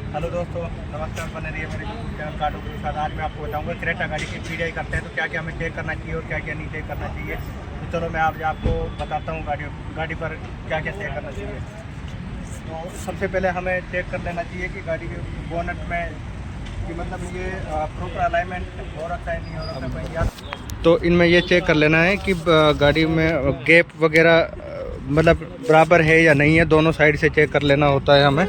Hello दोस्तों, नमस्कार। बने रहिए मेरे यूट्यूब चैनल काटो के साथ। आज मैं आपको बताऊंगा क्रेटा गाड़ी की पीडीआई करते हैं तो क्या क्या हमें चेक करना चाहिए और क्या क्या नहीं चेक करना चाहिए। तो चलो मैं आज आपको बताता हूँ गाड़ी पर क्या क्या चेक करना चाहिए। तो सबसे पहले हमें चेक कर लेना चाहिए कि गाड़ी के बोनट में कि मतलब ये प्रॉपर अलाइनमेंट हो रखा है, नहीं हो रखा है कहीं। तो इनमें ये चेक कर लेना है कि गाड़ी में गैप वगैरह मतलब बराबर है या नहीं है। दोनों साइड से चेक कर लेना होता है हमें।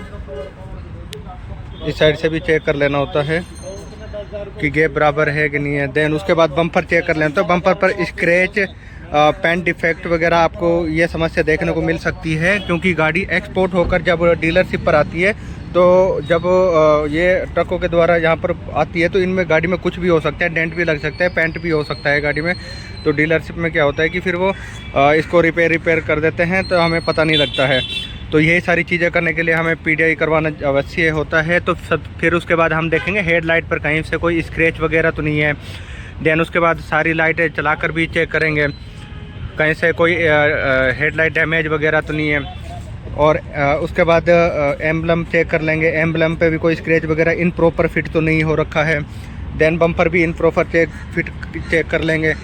इस साइड से भी चेक कर लेना होता है कि गैप बराबर है कि नहीं है। देन उसके बाद बम्पर चेक कर लेना। तो बम्पर पर स्क्रैच, पेंट डिफेक्ट वगैरह आपको ये समस्या देखने को मिल सकती है, क्योंकि गाड़ी एक्सपोर्ट होकर जब डीलरशिप पर आती है तो जब ये ट्रकों के द्वारा यहाँ पर आती है तो इनमें गाड़ी में कुछ भी हो सकता है, डेंट भी लग सकता है, पेंट भी हो सकता है गाड़ी में। तो डीलरशिप में क्या होता है कि फिर वो इसको रिपेयर कर देते हैं तो हमें पता नहीं लगता है। तो यही सारी चीज़ें करने के लिए हमें पीडीआई करवाना अवश्य होता है। तो फिर उसके बाद हम देखेंगे हेडलाइट पर कहीं से कोई स्क्रैच वगैरह तो नहीं है। देन उसके बाद सारी लाइटें चलाकर भी चेक करेंगे कहीं से कोई हेडलाइट डैमेज वगैरह तो नहीं है। और उसके बाद एम्बलम चेक कर लेंगे, एम्बलम पे भी कोई स्क्रैच वगैरह इन प्रॉपर फिट तो नहीं हो रखा है। देन बम्पर भी इन प्रॉपर चेक कर लेंगे।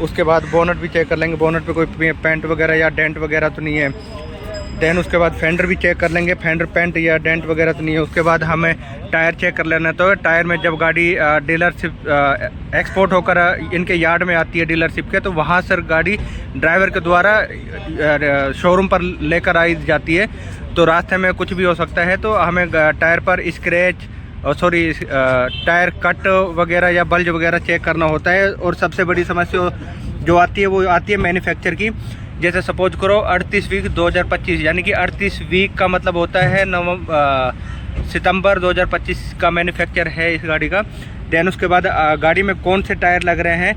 उसके बाद बोनट भी चेक कर लेंगे, बोनट पे कोई पेंट वगैरह या डेंट वगैरह तो नहीं है। देन उसके बाद फेंडर भी चेक कर लेंगे, फेंडर पेंट या डेंट वगैरह तो नहीं है। उसके बाद हमें टायर चेक कर लेना। तो टायर में जब गाड़ी डीलरशिप एक्सपोर्ट होकर इनके यार्ड में आती है डीलरशिप के, तो वहाँ से गाड़ी ड्राइवर के द्वारा शोरूम पर लेकर आई जाती है। तो रास्ते में कुछ भी हो सकता है, तो हमें टायर पर स्क्रैच टायर कट वगैरह या बल्ज वगैरह चेक करना होता है। और सबसे बड़ी समस्या जो आती है वो आती है मैन्युफैक्चर की। जैसे सपोज करो 38 वीक 2025, यानी कि 38 वीक का मतलब होता है सितंबर 2025 का मैन्युफैक्चर है इस गाड़ी का। देन उसके बाद गाड़ी में कौन से टायर लग रहे हैं,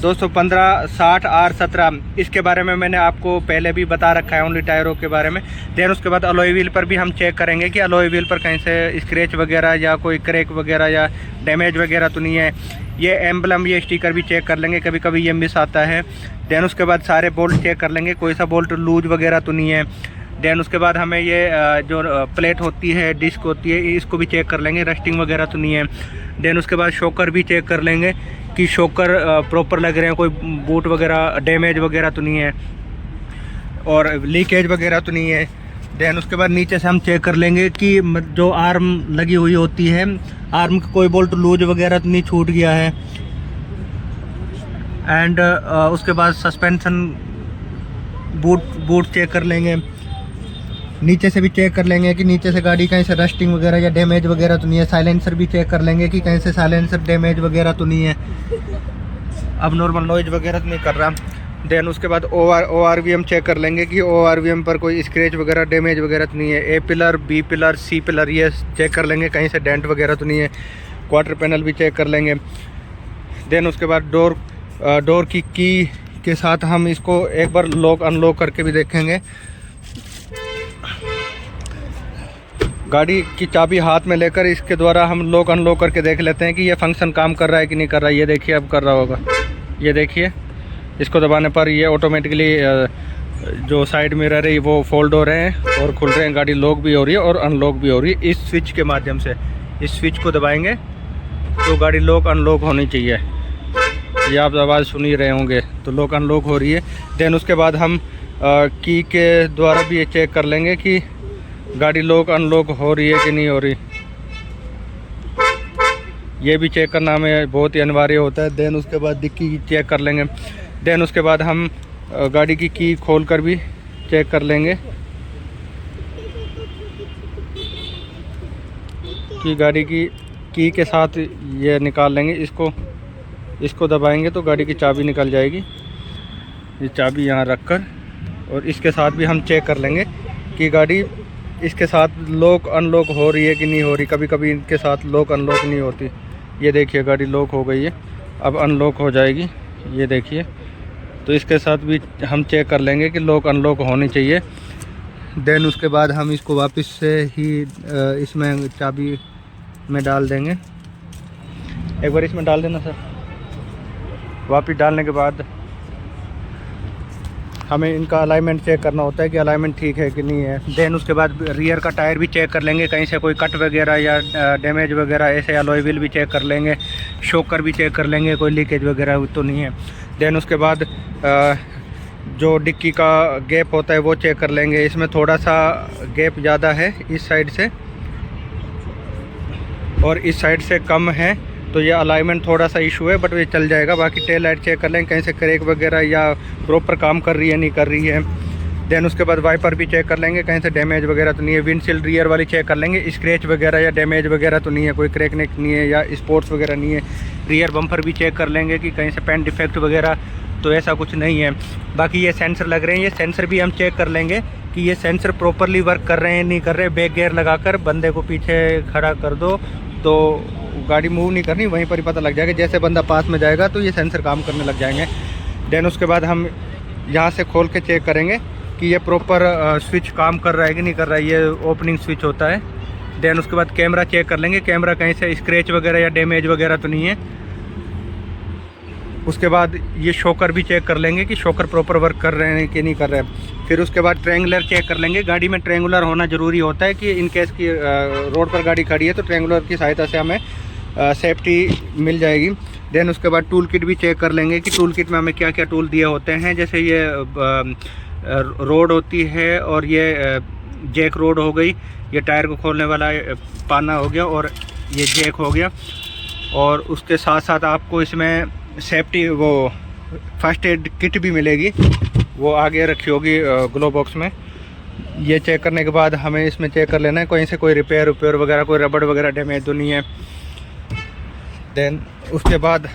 215, 60, R17, इसके बारे में मैंने आपको पहले भी बता रखा है, ओनली टायरों के बारे में। देन उसके बाद अलॉय व्हील पर भी हम चेक करेंगे कि अलॉय व्हील पर कहीं से स्क्रैच वगैरह या कोई क्रैक वगैरह या डैमेज वगैरह तो नहीं है। ये एम्बलम, ये स्टिकर भी चेक कर लेंगे, कभी कभी ये मिस आता है। देन उसके बाद सारे बोल्ट चेक कर लेंगे, कोई सा बोल्ट लूज वगैरह तो नहीं है। देन उसके बाद हमें ये जो प्लेट होती है, डिस्क होती है, इसको भी चेक कर लेंगे, रस्टिंग वगैरह तो नहीं है। देन उसके बाद शॉकर भी चेक कर लेंगे कि शॉकर प्रॉपर लग रहे हैं, कोई बूट वगैरह डैमेज वगैरह तो नहीं है और लीकेज वगैरह तो नहीं है। देन उसके बाद नीचे से हम चेक कर लेंगे कि जो आर्म लगी हुई होती है, आर्म का कोई बोल्ट लूज वगैरह तो नहीं छूट गया है। एंड उसके बाद सस्पेंशन बूट चेक कर लेंगे। नीचे से भी चेक कर लेंगे कि नीचे से गाड़ी कहीं से रस्टिंग वगैरह या डैमेज वगैरह तो नहीं है। साइलेंसर भी चेक कर लेंगे कि कहीं से साइलेंसर डैमेज वगैरह तो नहीं है, अब नॉर्मल नॉइज वगैरह तो नहीं कर रहा। देन उसके बाद ORVM चेक कर लेंगे कि ORVM पर कोई स्क्रैच वगैरह डैमेज वगैरह तो नहीं है। A pillar, B pillar, C pillar ये चेक कर लेंगे, कहीं से डेंट वगैरह तो नहीं है। क्वार्टर पैनल भी चेक कर लेंगे। देन उसके बाद डोर की के साथ हम इसको एक बार लॉक अनलॉक करके भी देखेंगे। गाड़ी की चाबी हाथ में लेकर इसके द्वारा हम लॉक अनलॉक करके देख लेते हैं कि ये फंक्शन काम कर रहा है कि नहीं कर रहा है। ये देखिए अब कर रहा होगा, ये देखिए इसको दबाने पर ये ऑटोमेटिकली जो साइड मिरर है वो फोल्ड हो रहे हैं और खुल रहे हैं, गाड़ी लॉक भी हो रही है और अनलॉक भी हो रही है इस स्विच के माध्यम से। इस स्विच को दबाएंगे तो गाड़ी लॉक अनलॉक होनी चाहिए, ये आप आवाज़ सुन ही रहे होंगे। तो लॉक अनलॉक हो रही है। देन उसके बाद हम की के द्वारा भी ये चेक कर लेंगे कि गाड़ी लॉक अनलॉक हो रही है कि नहीं हो रही, ये भी चेक करना हमें बहुत ही अनिवार्य होता है। देन उसके बाद डिक्की चेक कर लेंगे। देन उसके बाद हम गाड़ी की खोल कर भी चेक कर लेंगे कि गाड़ी की के साथ ये निकाल लेंगे। इसको दबाएंगे तो गाड़ी की चाबी निकल जाएगी। ये चाबी यहाँ रखकर और इसके साथ भी हम चेक कर लेंगे कि गाड़ी इसके साथ लॉक अनलॉक हो रही है कि नहीं हो रही। कभी कभी इनके साथ लॉक अनलॉक नहीं होती। ये देखिए गाड़ी लॉक हो गई है, अब अनलॉक हो जाएगी, ये देखिए। तो इसके साथ भी हम चेक कर लेंगे कि लॉक अनलॉक होनी चाहिए। देन उसके बाद हम इसको वापस से ही इसमें चाबी में डाल देंगे। एक बार इसमें डाल देना सर। वापस डालने के बाद हमें इनका अलाइनमेंट चेक करना होता है कि अलाइनमेंट ठीक है कि नहीं है। देन उसके बाद रियर का टायर भी चेक कर लेंगे, कहीं से कोई कट वगैरह या डैमेज वगैरह ऐसे, अलॉय व्हील भी चेक कर लेंगे, शॉकर भी चेक कर लेंगे, कोई लीकेज वगैरह तो नहीं है। देन उसके बाद जो डिक्की का गैप होता है वो चेक कर लेंगे। इसमें थोड़ा सा गैप ज़्यादा है इस साइड से और इस साइड से कम है, तो ये अलाइनमेंट थोड़ा सा इशू है, बट ये चल जाएगा। बाकी टेल लाइट चेक कर लेंगे कहीं से क्रैक वगैरह या प्रॉपर काम कर रही है नहीं कर रही है। देन उसके बाद वाइपर भी चेक कर लेंगे कहीं से डैमेज वगैरह तो नहीं है। विंडशील्ड रियर वाली चेक कर लेंगे, स्क्रैच वगैरह या डैमेज वगैरह तो नहीं है, कोई क्रैक नेक नहीं है या स्पोर्ट्स वगैरह नहीं है। रियर बम्पर भी चेक कर लेंगे कि कहीं से पेंट डिफेक्ट वगैरह तो ऐसा कुछ नहीं है। बाकी ये सेंसर लग रहे हैं, ये सेंसर भी हम चेक कर लेंगे कि ये सेंसर प्रॉपरली वर्क कर रहे हैं नहीं कर रहे। बैक गियर लगाकर बंदे को पीछे खड़ा कर दो तो गाड़ी मूव नहीं करनी, वहीं पर ही पता लग जाएगा। जैसे बंदा पास में जाएगा तो ये सेंसर काम करने लग जाएंगे। देन उसके बाद हम यहाँ से खोल के चेक करेंगे कि ये प्रॉपर स्विच काम कर रहा है कि नहीं कर रहा है, ये ओपनिंग स्विच होता है। देन उसके बाद कैमरा चेक कर लेंगे, कैमरा कहीं से स्क्रैच वगैरह या डैमेज वगैरह तो नहीं है। उसके बाद ये शॉकर भी चेक कर लेंगे कि शॉकर प्रॉपर वर्क कर रहे हैं कि नहीं कर रहे हैं। फिर उसके बाद ट्रायंगुलर चेक कर लेंगे, गाड़ी में ट्रायंगुलर होना ज़रूरी होता है कि इन केस की रोड पर गाड़ी खड़ी है तो ट्रायंगुलर की सहायता से हमें सेफ्टी मिल जाएगी। देन उसके बाद टूल किट भी चेक कर लेंगे कि टूल किट में हमें क्या क्या टूल दिए होते हैं। जैसे ये रोड होती है और ये जैक रोड हो गई, ये टायर को खोलने वाला पाना हो गया और ये जैक हो गया। और उसके साथ साथ आपको इसमें सेफ्टी वो फर्स्ट एड किट भी मिलेगी, वो आगे रखी होगी ग्लो बॉक्स में। ये चेक करने के बाद हमें इसमें चेक कर लेना है कहीं से कोई रिपेयर वगैरह, कोई रबड़ वगैरह डैमेज तो नहीं है। देन उसके बाद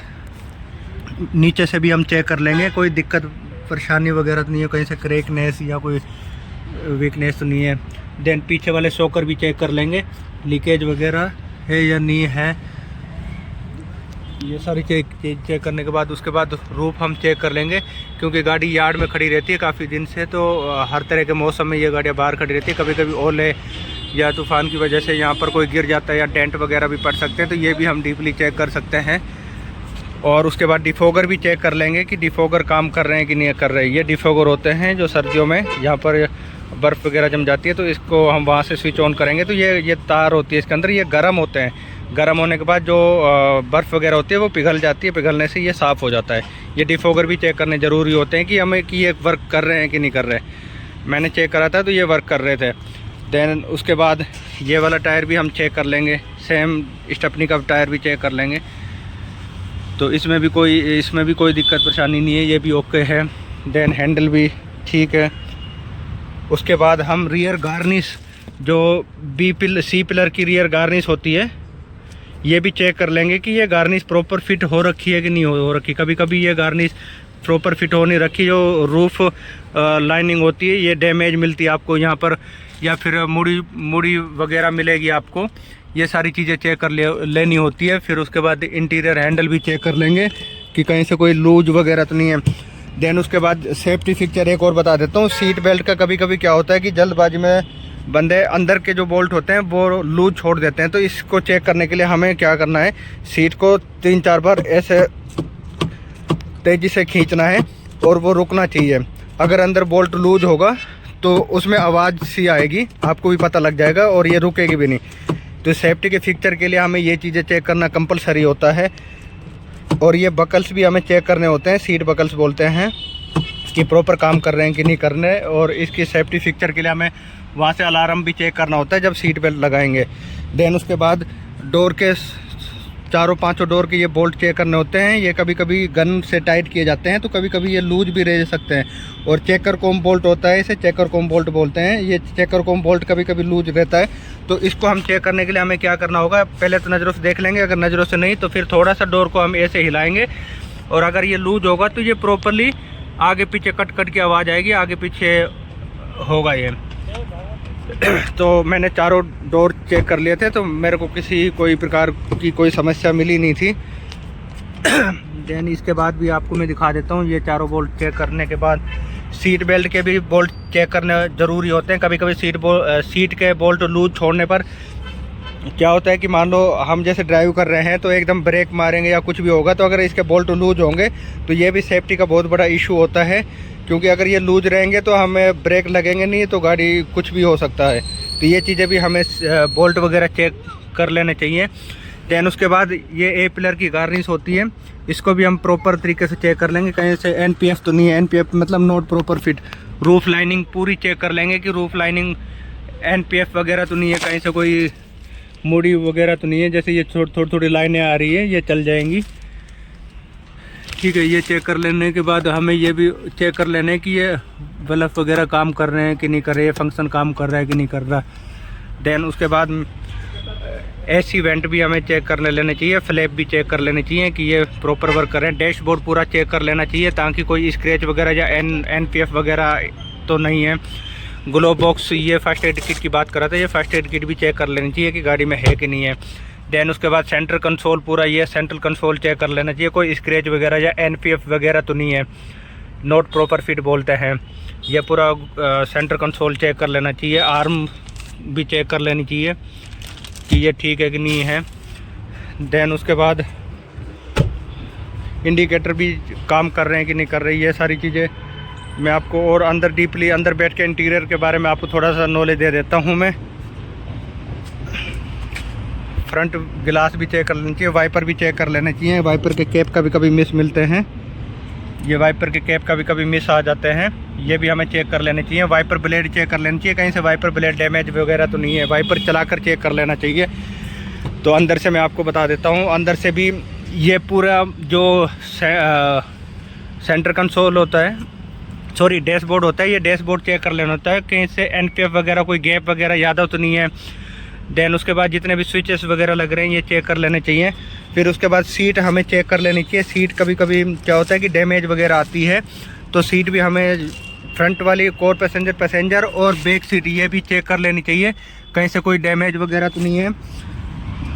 नीचे से भी हम चेक कर लेंगे कोई दिक्कत परेशानी वगैरह तो नहीं है, कहीं से क्रैकनेस या कोई वीकनेस तो नहीं है। देन पीछे वाले शॉकर भी चेक कर लेंगे लीकेज वगैरह है या नहीं है। ये सारी चेक करने के बाद उसके बाद रूफ हम चेक कर लेंगे, क्योंकि गाड़ी यार्ड में खड़ी रहती है काफ़ी दिन से, तो हर तरह के मौसम में ये गाड़ियाँ बाहर खड़ी रहती है। कभी कभी ओले या तूफ़ान की वजह से यहाँ पर कोई गिर जाता है या डेंट वगैरह भी पड़ सकते हैं, तो ये भी हम डीपली चेक कर सकते हैं। और उसके बाद डिफोगर भी चेक कर लेंगे कि डिफोगर काम कर रहे हैं कि नहीं कर रहे हैं। ये डिफोगर होते हैं जो सर्दियों में यहाँ पर बर्फ़ वगैरह जम जाती है, तो इसको हम वहाँ से स्विच ऑन करेंगे तो ये तार होती है इसके अंदर, ये गर्म होते हैं। गर्म होने के बाद जो बर्फ़ वगैरह होती है वो पिघल जाती है, पिघलने से ये साफ़ हो जाता है। ये डिफोगर भी चेक करने ज़रूरी होते हैं कि हमें कि ये वर्क कर रहे हैं कि नहीं कर रहे। मैंने चेक करा था तो ये वर्क कर रहे थे। देन उसके बाद ये वाला टायर भी हम चेक कर लेंगे, सेम स्टेपनी का टायर भी चेक कर लेंगे, तो इसमें भी कोई दिक्कत परेशानी नहीं है, ये भी ओके है। देन हैंडल भी ठीक है। उसके बाद हम रियर गार्निश जो सी पिलर की रियर गार्निश होती है ये भी चेक कर लेंगे कि ये गार्निश प्रॉपर फिट हो रखी है कि नहीं हो रखी। कभी कभी ये गार्निश प्रॉपर फिट हो नहीं रखी, जो रूफ लाइनिंग होती है ये डैमेज मिलती है आपको यहाँ पर, या फिर मुड़ी वगैरह मिलेगी आपको। ये सारी चीज़ें चेक कर लेनी होती है। फिर उसके बाद इंटीरियर हैंडल भी चेक कर लेंगे कि कहीं से कोई लूज वगैरह तो नहीं है। देन उसके बाद सेफ्टी फीचर एक और बता देता हूँ, सीट बेल्ट का कभी कभी क्या होता है कि जल्दबाजी में बंदे अंदर के जो बोल्ट होते हैं वो लूज छोड़ देते हैं, तो इसको चेक करने के लिए हमें क्या करना है, सीट को 3-4 बार ऐसे तेज़ी से खींचना है और वो रुकना चाहिए। अगर अंदर बोल्ट लूज होगा तो उसमें आवाज़ सी आएगी, आपको भी पता लग जाएगा और ये रुकेगी भी नहीं। तो सेफ्टी के फीचर के लिए हमें ये चीज़ें चेक करना कंपलसरी होता है। और ये बकल्स भी हमें चेक करने होते हैं, सीट बकल्स बोलते हैं, कि प्रॉपर काम कर रहे हैं कि नहीं कर रहे। और इसकी सेफ्टी फीचर के लिए हमें वहाँ से अलार्म भी चेक करना होता है जब सीट बेल्ट लगाएंगे। देन उसके बाद डोर के चारों पांचों डोर के ये बोल्ट चेक करने होते हैं। ये कभी कभी गन से टाइट किए जाते हैं तो कभी कभी ये लूज भी रह सकते हैं। और चेकर कोम बोल्ट होता है, इसे चेकर कोम बोल्ट बोलते हैं। ये चेकर कोम बोल्ट कभी कभी लूज रहता है, तो इसको हम चेक करने के लिए हमें क्या करना होगा, पहले तो नज़रों से देख लेंगे, अगर नज़रों से नहीं तो फिर थोड़ा सा डोर को हम ऐसे हिलाएँगे और अगर ये लूज होगा तो ये प्रॉपरली आगे पीछे कट की आवाज़ आएगी, आगे पीछे होगा ये। तो मैंने चारों डोर चेक कर लिए थे तो मेरे को कोई प्रकार की कोई समस्या मिली नहीं थी। देन इसके बाद भी आपको मैं दिखा देता हूँ, ये चारों बोल्ट चेक करने के बाद सीट बेल्ट के भी बोल्ट चेक करने ज़रूरी होते हैं। कभी कभी सीट के बोल्ट लूज छोड़ने पर क्या होता है कि मान लो हम जैसे ड्राइव कर रहे हैं तो एकदम ब्रेक मारेंगे या कुछ भी होगा, तो अगर इसके बोल्ट लूज होंगे तो ये भी सेफ्टी का बहुत बड़ा इशू होता है, क्योंकि अगर ये लूज रहेंगे तो हमें ब्रेक लगेंगे नहीं तो गाड़ी कुछ भी हो सकता है। तो ये चीज़ें भी हमें बोल्ट वगैरह चेक कर लेने चाहिए। दैन उसके बाद ये ए पिलर की गार्निश होती है, इसको भी हम प्रॉपर तरीके से चेक कर लेंगे, कहीं से एनपीएफ तो नहीं है, एनपीएफ मतलब not proper fit. Roof lining पूरी चेक कर लेंगे कि रूफ लाइनिंग एनपीएफ वगैरह तो नहीं है, कहीं से कोई मुड़ी वगैरह तो नहीं है, जैसे ये थोड़ी थोड़ी लाइनें आ रही है ये चल जाएंगी। ठीक है, ये चेक कर लेने के बाद हमें ये भी चेक कर लेना है कि ये बल्ब वगैरह काम कर रहे हैं कि नहीं कर रहे, ये फंक्शन काम कर रहा है कि नहीं कर रहा। देन उसके बाद एसी वेंट भी हमें चेक कर लेना चाहिए, फ्लैप भी चेक कर लेने चाहिए कि ये प्रॉपर वर्क कर रहे हैं। डैशबोर्ड पूरा चेक कर लेना चाहिए ताकि कोई स्क्रैच वगैरह या एनपीएफ वगैरह तो नहीं है। ग्लो बॉक्स, ये फर्स्ट एड किट की बात कर रहा था, ये फर्स्ट एड किट भी चेक कर लेनी चाहिए कि गाड़ी में है कि नहीं है। देन उसके बाद सेंटर कंसोल पूरा, ये सेंट्रल कंसोल चेक कर लेना चाहिए, कोई स्क्रैच वगैरह या एनपीएफ वगैरह तो नहीं है, नॉट प्रॉपर फिट बोलते हैं। ये पूरा सेंटर कंसोल चेक कर लेना चाहिए। आर्म भी चेक कर लेनी चाहिए कि ये ठीक है कि नहीं है। देन उसके बाद इंडिकेटर भी काम कर रहे हैं कि नहीं कर रही, ये सारी चीज़ें मैं आपको और अंदर डीपली अंदर बैठ के इंटीरियर के बारे में आपको थोड़ा सा नॉलेज दे देता हूँ मैं। फ्रंट गिलास भी चेक कर लेना चाहिए, वाइपर भी चेक कर लेने चाहिए। वाइपर के कैप कभी कभी मिस मिलते हैं, ये वाइपर के कैप कभी कभी मिस आ जाते हैं, ये भी हमें चेक कर लेने चाहिए। वाइपर ब्लेड चेक कर लेना चाहिए, कहीं से वाइपर ब्लेड डैमेज वगैरह तो नहीं है, वाइपर चलाकर चेक कर लेना चाहिए। तो अंदर से मैं आपको बता देता हूँ, अंदर से भी ये पूरा जो सेंटर कंसोल होता है, सॉरी डैशबोर्ड होता है, ये डैशबोर्ड चेक कर लेना होता है कहीं से एनपीएफ वगैरह कोई गैप वगैरह ज़्यादा तो नहीं है। देन उसके बाद जितने भी स्विचेस वगैरह लग रहे हैं ये चेक कर लेने चाहिए। फिर उसके बाद सीट हमें चेक कर लेनी चाहिए। सीट कभी कभी क्या होता है कि डैमेज वगैरह आती है, तो सीट भी हमें फ्रंट वाली कोर पैसेंजर और बैक सीट ये भी चेक कर लेनी चाहिए, कहीं से कोई डैमेज वगैरह तो नहीं है।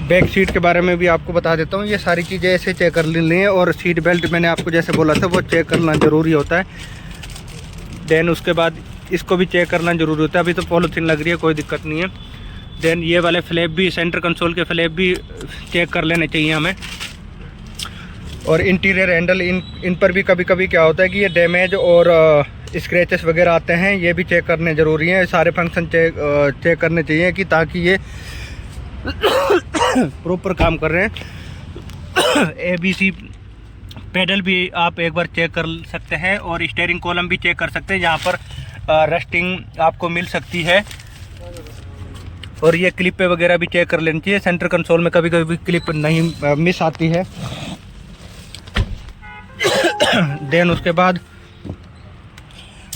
बैक सीट के बारे में भी आपको बता देता हूँ, ये सारी चीज़ें ऐसे चेक कर लेनी है। और सीट बेल्ट मैंने आपको जैसे बोला था वो चेक करना ज़रूरी होता है। देन उसके बाद इसको भी चेक करना ज़रूरी होता है। अभी तो पॉलीथीन लग रही है, कोई दिक्कत नहीं है। देन ये वाले फ्लैप भी, सेंटर कंसोल के फ्लैप भी चेक कर लेने चाहिए हमें। और इंटीरियर हैंडल, इन पर भी कभी कभी क्या होता है कि ये डैमेज और स्क्रैचेस वगैरह आते हैं, ये भी चेक करने ज़रूरी हैं। सारे फंक्शन चेक करने चाहिए कि ताकि ये प्रॉपर काम कर रहे हैं। एबीसी पेडल भी आप एक बार चेक कर सकते हैं और स्टीयरिंग कॉलम भी चेक कर सकते हैं, जहाँ पर रस्टिंग आपको मिल सकती है। और ये क्लिप वगैरह भी चेक कर लेनी चाहिए। सेंटर कंसोल में कभी कभी क्लिप नहीं मिस आती है। देन उसके बाद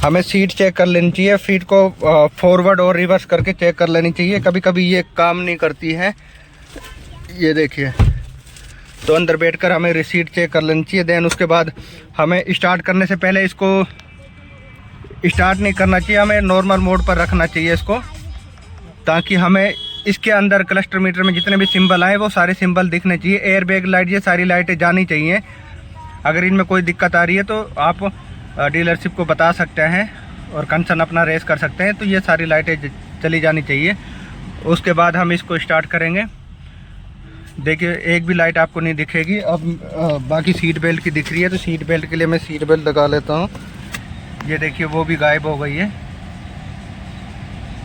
हमें सीट चेक कर लेनी चाहिए, सीट को फॉरवर्ड और रिवर्स करके चेक कर लेनी चाहिए, कभी कभी ये काम नहीं करती है। ये देखिए, तो अंदर बैठकर हमें रिसीट चेक कर लेनी चाहिए। देन उसके बाद हमें स्टार्ट करने से पहले इसको स्टार्ट नहीं करना चाहिए, हमें नॉर्मल मोड पर रखना चाहिए इसको, ताकि हमें इसके अंदर क्लस्टर मीटर में जितने भी सिंबल आए वो सारे सिंबल दिखने चाहिए। एयर बैग लाइट, ये सारी लाइटें जानी चाहिए। अगर इनमें कोई दिक्कत आ रही है तो आप डीलरशिप को बता सकते हैं और कंसर्न अपना रेस कर सकते हैं। तो ये सारी लाइटें चली जानी चाहिए। उसके बाद हम इसको स्टार्ट करेंगे। देखिए, एक भी लाइट आपको नहीं दिखेगी। अब बाकी सीट बेल्ट की दिख रही है, तो सीट बेल्ट के लिए मैं सीट बेल्ट लगा लेता हूँ। ये देखिए, वो भी गायब हो गई है।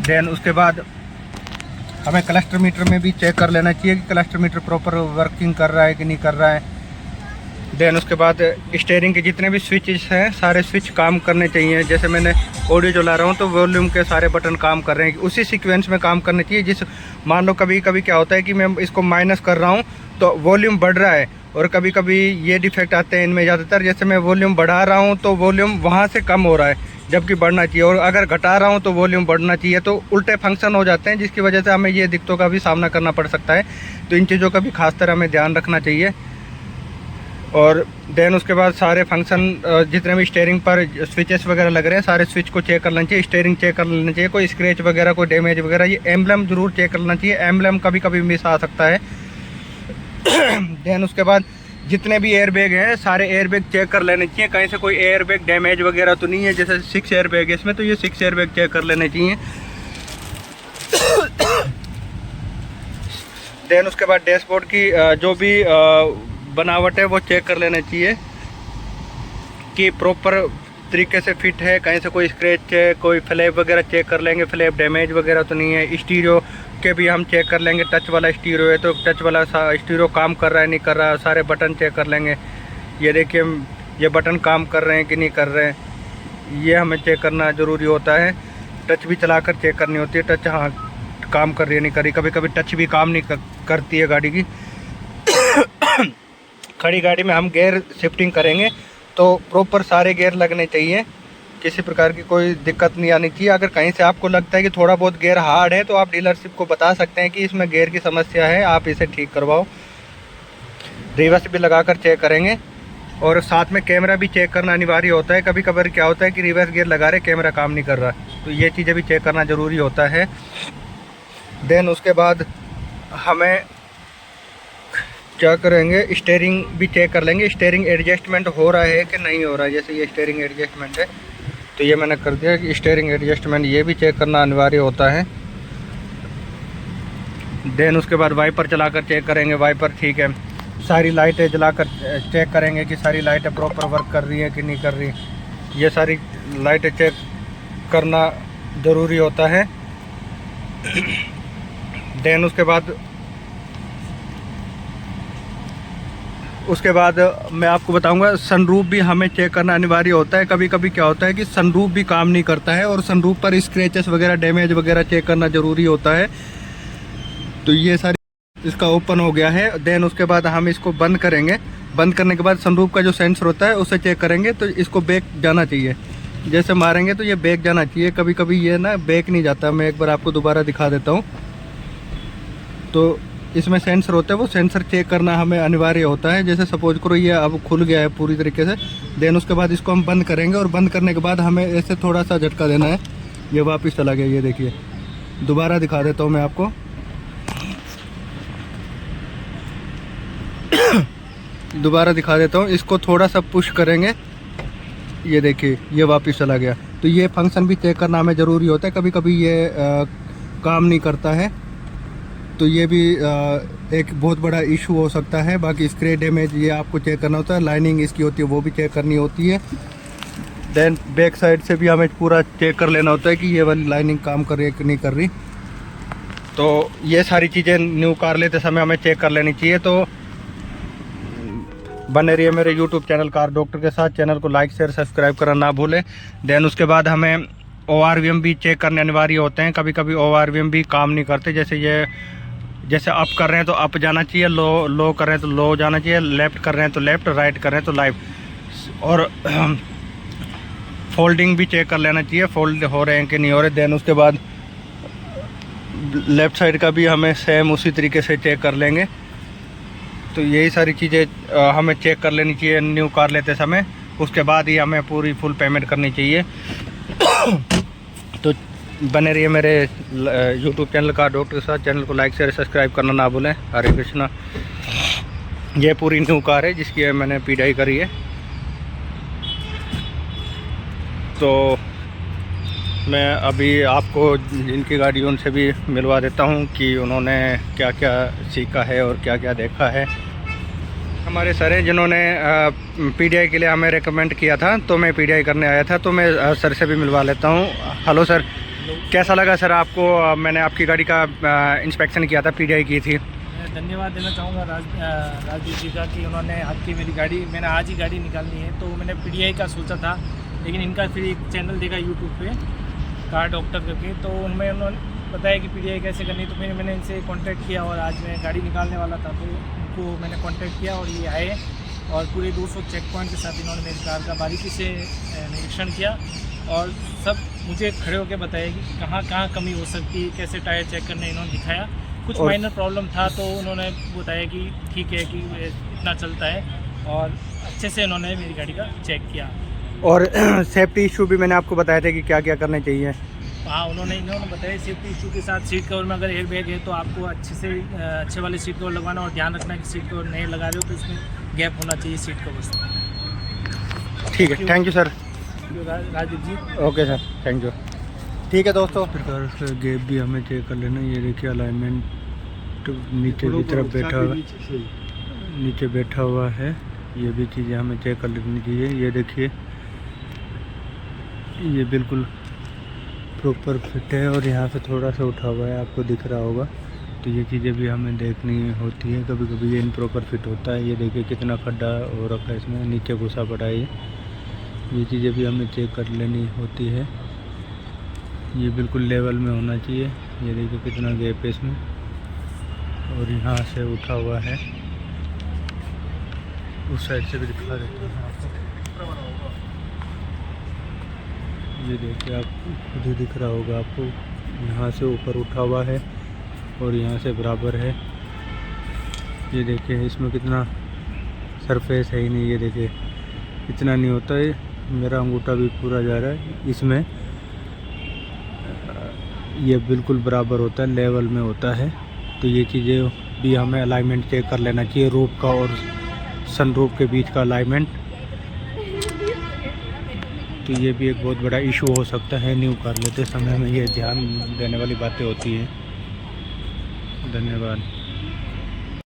देन उसके बाद हमें क्लस्टर मीटर में भी चेक कर लेना चाहिए कि क्लस्टर मीटर प्रॉपर वर्किंग कर रहा है कि नहीं कर रहा है। देन उसके बाद स्टीयरिंग के जितने भी स्विचेस हैं सारे स्विच काम करने चाहिए। जैसे मैंने ऑडियो चला रहा हूँ तो वॉल्यूम के सारे बटन काम कर रहे हैं, उसी सीक्वेंस में काम करने चाहिए। जिस मान लो कभी कभी क्या होता है कि मैं इसको माइनस कर रहा हूँ तो वॉल्यूम बढ़ रहा है, और कभी कभी ये डिफेक्ट आते हैं इनमें ज़्यादातर। जैसे मैं वॉल्यूम बढ़ा रहा हूँ तो वॉल्यूम वहाँ से कम हो रहा है, जबकि बढ़ना चाहिए, और अगर घटा रहा हूँ तो वॉल्यूम बढ़ना चाहिए। तो उल्टे फंक्शन हो जाते हैं, जिसकी वजह से हमें ये दिक्कतों का भी सामना करना पड़ सकता है। तो इन चीज़ों का भी खास तरह हमें ध्यान रखना चाहिए। और देन उसके बाद सारे फंक्शन जितने भी स्टीयरिंग पर स्विचेस वगैरह लग रहे हैं सारे स्विच को चेक कर लेना चाहिए। स्टीयरिंग चेक कर लेना चाहिए, कोई स्क्रैच वगैरह कोई डैमेज वगैरह। ये एम्बलम जरूर चेक करना चाहिए, एम्बलम कभी कभी मिस आ सकता है। देन उसके बाद जितने भी एयर बैग हैं सारे एयर बैग चेक कर लेने चाहिए, कहीं से कोई एयर बैग डैमेज वगैरह तो नहीं है। जैसे 6 एयर बैग है इसमें, तो ये 6 एयर बैग चेक कर लेने चाहिए। देन उसके बाद डैशबोर्ड की जो भी बनावट है वो चेक कर लेना चाहिए कि प्रॉपर तरीके से फिट है, कहीं से कोई स्क्रैच है, कोई फ्लैप वगैरह चेक कर लेंगे, फ्लैप डैमेज वगैरह तो नहीं है। स्टीरियो के भी हम चेक कर लेंगे, टच वाला स्टीरियो है तो टच वाला स्टीरियो काम कर रहा है नहीं कर रहा है, सारे बटन चेक कर लेंगे। ये देखिए ये बटन काम कर रहे हैं कि नहीं कर रहे हैं, ये हमें चेक करना ज़रूरी होता है। टच भी चलाकर चेक करनी होती है, टच हाँ काम कर रही है नहीं कर रही, कभी कभी टच भी काम नहीं करती है गाड़ी की। खड़ी गाड़ी में हम गियर शिफ्टिंग करेंगे तो प्रॉपर सारे गियर लगने चाहिए, किसी प्रकार की कोई दिक्कत नहीं आनी चाहिए। अगर कहीं से आपको लगता है कि थोड़ा बहुत गियर हार्ड है तो आप डीलरशिप को बता सकते हैं कि इसमें गियर की समस्या है, आप इसे ठीक करवाओ। रिवर्स भी लगाकर चेक करेंगे और साथ में कैमरा भी चेक करना अनिवार्य होता है। कभी कभार क्या होता है कि रिवर्स गियर लगा रहे कैमरा काम नहीं कर रहा, तो ये चीज़ें भी चेक करना ज़रूरी होता है। देन उसके बाद हमें क्या करेंगे, स्टीयरिंग भी चेक कर लेंगे, स्टीयरिंग एडजस्टमेंट हो रहा है कि नहीं हो रहा है। जैसे ये स्टीयरिंग एडजस्टमेंट है तो ये मैंने कर दिया कि स्टीयरिंग एडजस्टमेंट, ये भी चेक करना अनिवार्य होता है। देन उसके बाद वाइपर चलाकर चेक करेंगे, वाइपर ठीक है, सारी लाइटें जलाकर चेक करेंगे कि सारी लाइटें प्रॉपर वर्क कर रही है कि नहीं कर रही, ये सारी लाइटें चेक करना ज़रूरी होता है। देन उसके बाद मैं आपको बताऊंगा सनरूफ भी हमें चेक करना अनिवार्य होता है। कभी कभी क्या होता है कि सनरूफ भी काम नहीं करता है और सनरूफ पर स्क्रैचेस वगैरह डैमेज वगैरह चेक करना ज़रूरी होता है। तो ये सारी इसका ओपन हो गया है। देन उसके बाद हम इसको बंद करेंगे, बंद करने के बाद सनरूफ का जो सेंसर होता है उसे चेक करेंगे तो इसको बैक जाना चाहिए, जैसे मारेंगे तो ये बैक जाना चाहिए। कभी कभी ये ना बैक नहीं जाता, मैं एक बार आपको दोबारा दिखा देता हूँ। तो इसमें सेंसर होता है, वो सेंसर चेक करना हमें अनिवार्य होता है। जैसे सपोज करो ये अब खुल गया है पूरी तरीके से, देन उसके बाद इसको हम बंद करेंगे और बंद करने के बाद हमें ऐसे थोड़ा सा झटका देना है, ये वापस चला गया। ये देखिए दोबारा दिखा देता हूँ मैं आपको। दोबारा दिखा देता हूँ, इसको थोड़ा सा पुश करेंगे, ये देखिए ये वापस चला गया। तो ये फंक्शन भी चेक करना हमें ज़रूरी होता है। कभी कभी ये काम नहीं करता है तो ये भी एक बहुत बड़ा इशू हो सकता है। बाकी स्क्रैच डैमेज ये आपको चेक करना होता है, लाइनिंग इसकी होती है वो भी चेक करनी होती है। देन बैक साइड से भी हमें पूरा चेक कर लेना होता है कि ये वाली लाइनिंग काम कर रही है कि नहीं कर रही। तो ये सारी चीज़ें न्यू कार लेते समय हमें चेक कर लेनी चाहिए। तो बने रहिए मेरे यूट्यूब चैनल कार डॉक्टर के साथ, चैनल को लाइक शेयर सब्सक्राइब करना ना भूलें। देन उसके बाद हमें ORVM भी चेक करने अनिवार्य होते हैं। कभी कभी ORVM भी काम नहीं करते, जैसे अप कर रहे हैं तो अप जाना चाहिए, लो कर रहे हैं तो लो जाना चाहिए, लेफ़्ट कर रहे हैं तो लेफ़्ट, राइट कर रहे हैं तो राइट। और फोल्डिंग भी चेक कर लेना चाहिए, फोल्ड हो रहे हैं कि नहीं हो रहे। देन उसके बाद लेफ़्ट साइड का भी हमें सेम उसी तरीके से चेक कर लेंगे। तो यही सारी चीज़ें हमें चेक कर लेनी चाहिए न्यू कार लेते समय, उसके बाद ही हमें पूरी फुल पेमेंट करनी चाहिए। तो बने रहिए मेरे यूट्यूब चैनल कार डॉक्टर के साथ, चैनल को लाइक शेयर सब्सक्राइब करना ना भूलें। हरे कृष्णा। ये पूरी न्यू कार है जिसकी मैंने पीढ़ाई करी है। तो मैं अभी आपको जिनकी गाड़ी उनसे भी मिलवा देता हूं कि उन्होंने क्या क्या सीखा है और क्या क्या देखा है। हमारे सर हैं जिन्होंने PDI के लिए हमें रेकमेंड किया था, तो मैं PDI करने आया था, तो मैं सर से भी मिलवा लेता हूं। हेलो सर, कैसा लगा सर आपको? मैंने आपकी गाड़ी का इंस्पेक्शन किया था, PDI की थी। धन्यवाद देना चाहूँगा राजदीप जी का कि उन्होंने आपकी मेरी गाड़ी, मैंने आज ही गाड़ी निकालनी है तो मैंने PDI का सोचा था, लेकिन इनका फिर एक चैनल देखा यूट्यूब पे कार डॉक्टर करके, तो उनमें उन्होंने बताया कि PDI कैसे करनी। तो फिर मैंने इनसे कांटेक्ट किया और आज मैं गाड़ी निकालने वाला था तो उनको मैंने कांटेक्ट किया और ये आए और पूरे 200 चेक पॉइंट के साथ इन्होंने मेरी कार का बारीकी से निरीक्षण किया और सब मुझे खड़े होकर बताया कि कहाँ कहाँ कमी हो सकती है, कैसे टायर चेक करने इन्होंने दिखाया। कुछ माइनर प्रॉब्लम था तो उन्होंने बताया कि ठीक है कि इतना चलता है और अच्छे से इन्होंने मेरी गाड़ी का चेक किया। और सेफ्टी इशू भी मैंने आपको बताया था कि क्या क्या करने चाहिए। हाँ, इन्होंने बताया सेफ्टी इशू के साथ सीट कवर में अगर एयर बैग है तो आपको अच्छे वाले सीट कवर लगवाना और ध्यान रखना कि सीट कवर नहीं लगा रहे हो तो इसमें गैप होना चाहिए सीट कवर से। ठीक है, thank you sir. Rajeev ji. Okay sir, thank you. ठीक है दोस्तों, प्रकार से गैप भी हमें चेक कर लेना। ये देखिए अलाइनमेंट नीचे की तरफ नीचे बैठा हुआ है, ये भी चीज़ें हमें चेक कर लेनी चाहिए। ये देखिए ये बिल्कुल प्रॉपर फिट है और यहाँ से थोड़ा सा उठा हुआ है, आपको दिख रहा होगा। तो ये चीज़ें भी हमें देखनी होती है, कभी कभी ये इम्प्रॉपर फिट होता है। ये देखिए कितना खड्डा हो रखा है इसमें, नीचे घुसा पड़ा है ये चीज़ें भी हमें चेक कर लेनी होती है। ये बिल्कुल लेवल में होना चाहिए। ये देखिए कितना गैप है इसमें, और यहाँ से उठा हुआ है। उस साइड से भी दिखा देते हैं आपको। ये देखिए आप खुद ही दिख रहा होगा आपको, यहाँ से ऊपर उठा हुआ है और यहाँ से बराबर है। ये देखिए इसमें कितना सरफेस है ही नहीं, ये देखिए इतना नहीं होता है। मेरा अंगूठा भी पूरा जा रहा है इसमें। ये बिल्कुल बराबर होता है, लेवल में होता है। तो ये चीज़ें भी हमें अलाइनमेंट चेक कर लेना चाहिए, रूफ का और सनरूफ के बीच का अलाइनमेंट। तो ये भी एक बहुत बड़ा इशू हो सकता है न्यू कार लेते समय में, ये ध्यान देने वाली बातें होती हैं। धन्यवाद।